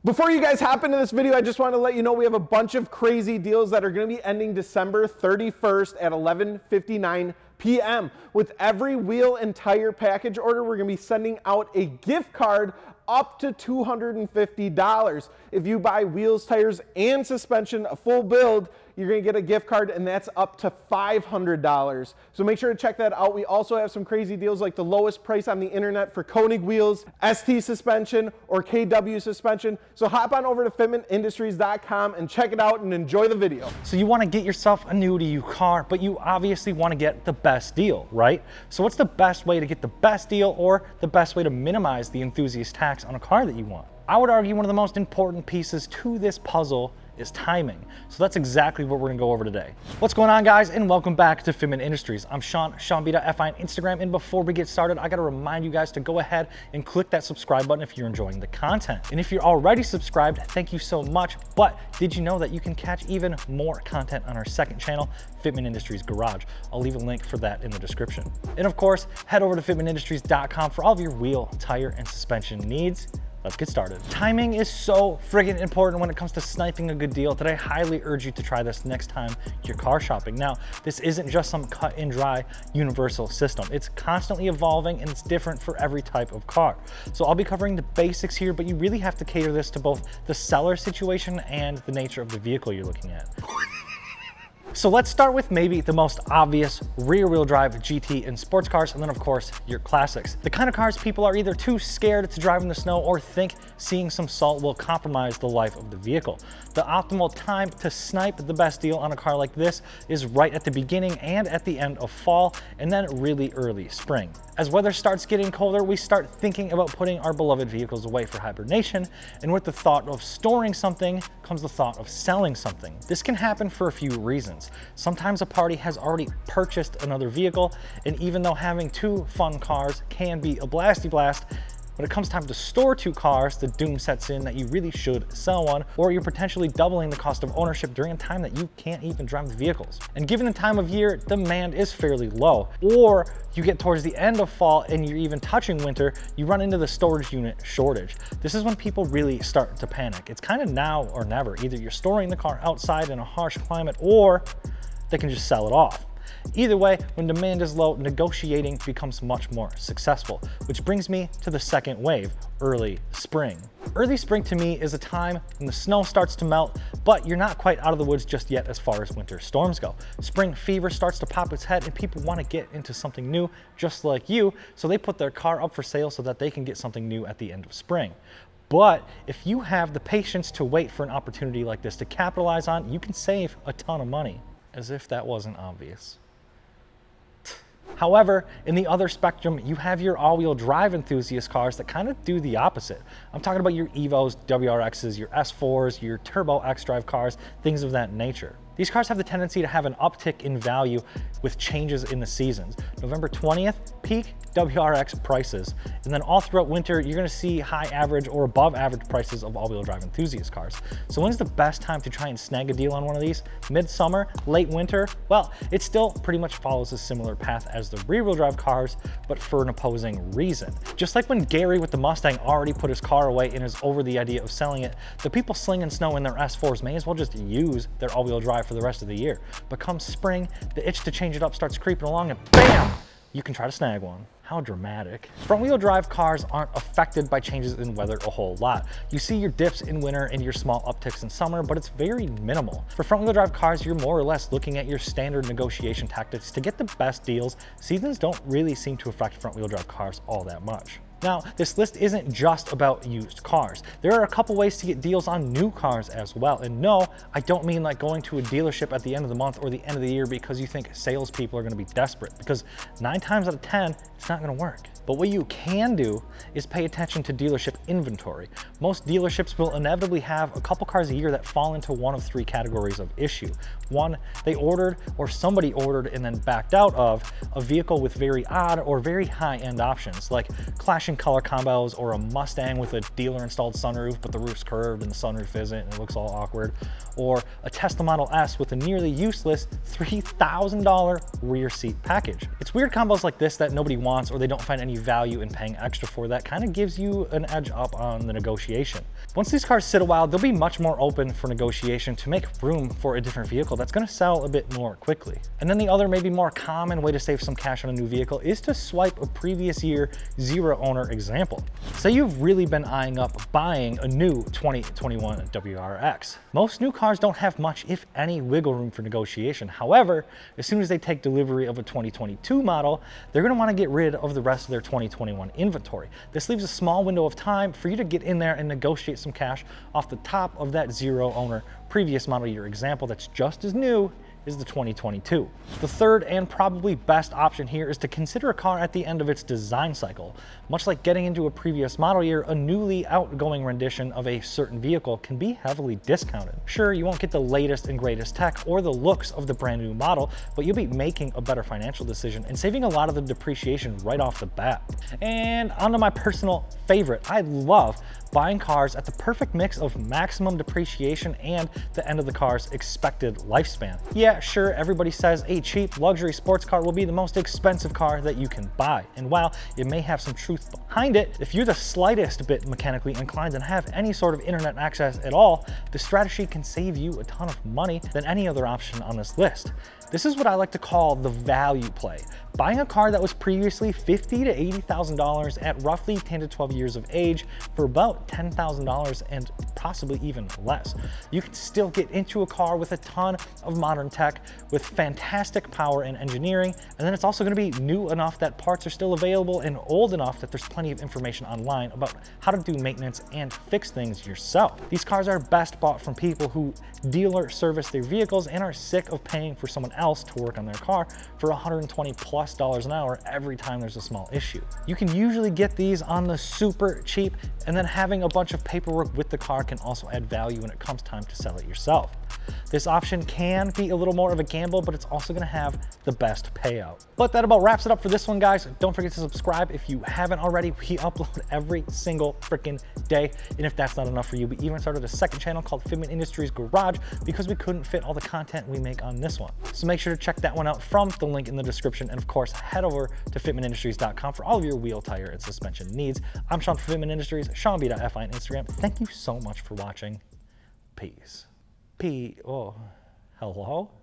Before you guys hop into this video, I just want to let you know we have a bunch of crazy deals that are going to be ending December 31st at 11:59 p.m. With every wheel and tire package order, we're going to be sending out a gift card up to $250. If you buy wheels, tires, and suspension, a full build, you're gonna get a gift card, and that's up to $500. So make sure to check that out. We also have some crazy deals like the lowest price on the internet for Koenig wheels, ST suspension, or KW suspension. So hop on over to fitmentindustries.com and check it out and enjoy the video. So you wanna get yourself a new to you car, but you obviously wanna get the best deal, right? So what's the best way to get the best deal or the best way to minimize the enthusiast tax on a car that you want? I would argue one of the most important pieces to this puzzle is timing. So that's exactly what we're gonna go over today. What's going on, guys, and welcome back to Fitment Industries. I'm Sean Beta.fi on Instagram, and before we get started, I gotta remind you guys to go ahead and click that subscribe button if you're enjoying the content. And if you're already subscribed, thank you so much, but did you know that you can catch even more content on our second channel, Fitment Industries Garage? I'll leave a link for that in the description. And of course, head over to fitmentindustries.com for all of your wheel, tire, and suspension needs. Let's get started. Timing is so friggin' important when it comes to sniping a good deal that I highly urge you to try this next time you're car shopping. Now, this isn't just some cut and dry universal system. It's constantly evolving and it's different for every type of car. So I'll be covering the basics here, but you really have to cater this to both the seller situation and the nature of the vehicle you're looking at. So let's start with maybe the most obvious rear-wheel drive GT and sports cars, and then of course your classics. The kind of cars people are either too scared to drive in the snow or think seeing some salt will compromise the life of the vehicle. The optimal time to snipe the best deal on a car like this is right at the beginning and at the end of fall, and then really early spring. As weather starts getting colder, we start thinking about putting our beloved vehicles away for hibernation, and with the thought of storing something comes the thought of selling something. This can happen for a few reasons. Sometimes a party has already purchased another vehicle, and even though having two fun cars can be a blasty blast, when it comes time to store two cars, the doom sets in that you really should sell one, or you're potentially doubling the cost of ownership during a time that you can't even drive the vehicles. And given the time of year, demand is fairly low. Or you get towards the end of fall and you're even touching winter, you run into the storage unit shortage. This is when people really start to panic. It's kind of now or never. Either you're storing the car outside in a harsh climate, or they can just sell it off. Either way, when demand is low, negotiating becomes much more successful, which brings me to the second wave, early spring. Early spring to me is a time when the snow starts to melt, but you're not quite out of the woods just yet as far as winter storms go. Spring fever starts to pop its head and people want to get into something new just like you, so they put their car up for sale so that they can get something new at the end of spring. But if you have the patience to wait for an opportunity like this to capitalize on, you can save a ton of money. As if that wasn't obvious. However, in the other spectrum, you have your all-wheel drive enthusiast cars that kind of do the opposite. I'm talking about your Evos, WRXs, your S4s, your Turbo X-Drive cars, things of that nature. These cars have the tendency to have an uptick in value with changes in the seasons. November 20th, peak WRX prices. And then all throughout winter, you're gonna see high average or above average prices of all-wheel drive enthusiast cars. So when's the best time to try and snag a deal on one of these? Midsummer, late winter? Well, it still pretty much follows a similar path as the rear-wheel drive cars, but for an opposing reason. Just like when Gary with the Mustang already put his car away and is over the idea of selling it, the people slinging snow in their S4s may as well just use their all-wheel drive for the rest of the year. But come spring, the itch to change it up starts creeping along and bam, you can try to snag one. How dramatic. Front-wheel drive cars aren't affected by changes in weather a whole lot. You see your dips in winter and your small upticks in summer, but it's very minimal. For front-wheel drive cars, you're more or less looking at your standard negotiation tactics to get the best deals. Seasons don't really seem to affect front-wheel drive cars all that much. Now, this list isn't just about used cars. There are a couple ways to get deals on new cars as well. And no, I don't mean like going to a dealership at the end of the month or the end of the year because you think salespeople are gonna be desperate, because 9 times out of 10, it's not gonna work. But what you can do is pay attention to dealership inventory. Most dealerships will inevitably have a couple cars a year that fall into one of 3 categories of issue. One, they ordered or somebody ordered and then backed out of a vehicle with very odd or very high-end options, like clashing color combos or a Mustang with a dealer installed sunroof, but the roof's curved and the sunroof isn't and it looks all awkward, or a Tesla Model S with a nearly useless $3,000 rear seat package. It's weird combos like this that nobody wants or they don't find any any value in paying extra for that kind of gives you an edge up on the negotiation. Once these cars sit a while, they'll be much more open for negotiation to make room for a different vehicle that's going to sell a bit more quickly. And then the other, maybe more common way to save some cash on a new vehicle is to swipe a previous year zero owner example. Say you've really been eyeing up buying a new 2021 WRX. Most new cars don't have much, if any, wiggle room for negotiation. However, as soon as they take delivery of a 2022 model, they're going to want to get rid of the rest of their 2021 inventory. This leaves a small window of time for you to get in there and negotiate some cash off the top of that zero owner previous model year example that's just as new is the 2022. The third and probably best option here is to consider a car at the end of its design cycle. Much like getting into a previous model year, a newly outgoing rendition of a certain vehicle can be heavily discounted. Sure, you won't get the latest and greatest tech or the looks of the brand new model, but you'll be making a better financial decision and saving a lot of the depreciation right off the bat. And onto my personal favorite. I love buying cars at the perfect mix of maximum depreciation and the end of the car's expected lifespan. Yeah, sure, everybody says a cheap luxury sports car will be the most expensive car that you can buy. And while it may have some truth behind it, if you're the slightest bit mechanically inclined and have any sort of internet access at all, the strategy can save you a ton of money than any other option on this list. This is what I like to call the value play. Buying a car that was previously $50,000 to $80,000 at roughly 10 to 12 years of age for about $10,000 and possibly even less. You can still get into a car with a ton of modern tech with fantastic power and engineering, and then it's also going to be new enough that parts are still available and old enough that there's plenty of information online about how to do maintenance and fix things yourself. These cars are best bought from people who dealer service their vehicles and are sick of paying for someone else to work on their car for $120+ an hour every time there's a small issue. You can usually get these on the super cheap, and then having a bunch of paperwork with the car can also add value when it comes time to sell it yourself. This option can be a little more of a gamble, but it's also going to have the best payout. But that about wraps it up for this one, guys. Don't forget to subscribe if you haven't already. We upload every single freaking day. And if that's not enough for you, we even started a second channel called Fitment Industries Garage because we couldn't fit all the content we make on this one. So make sure to check that one out from the link in the description. And of course, head over to fitmentindustries.com for all of your wheel, tire, and suspension needs. I'm Sean from Fitment Industries, SeanB.fi on Instagram. Thank you so much for watching. Peace. Oh, hello?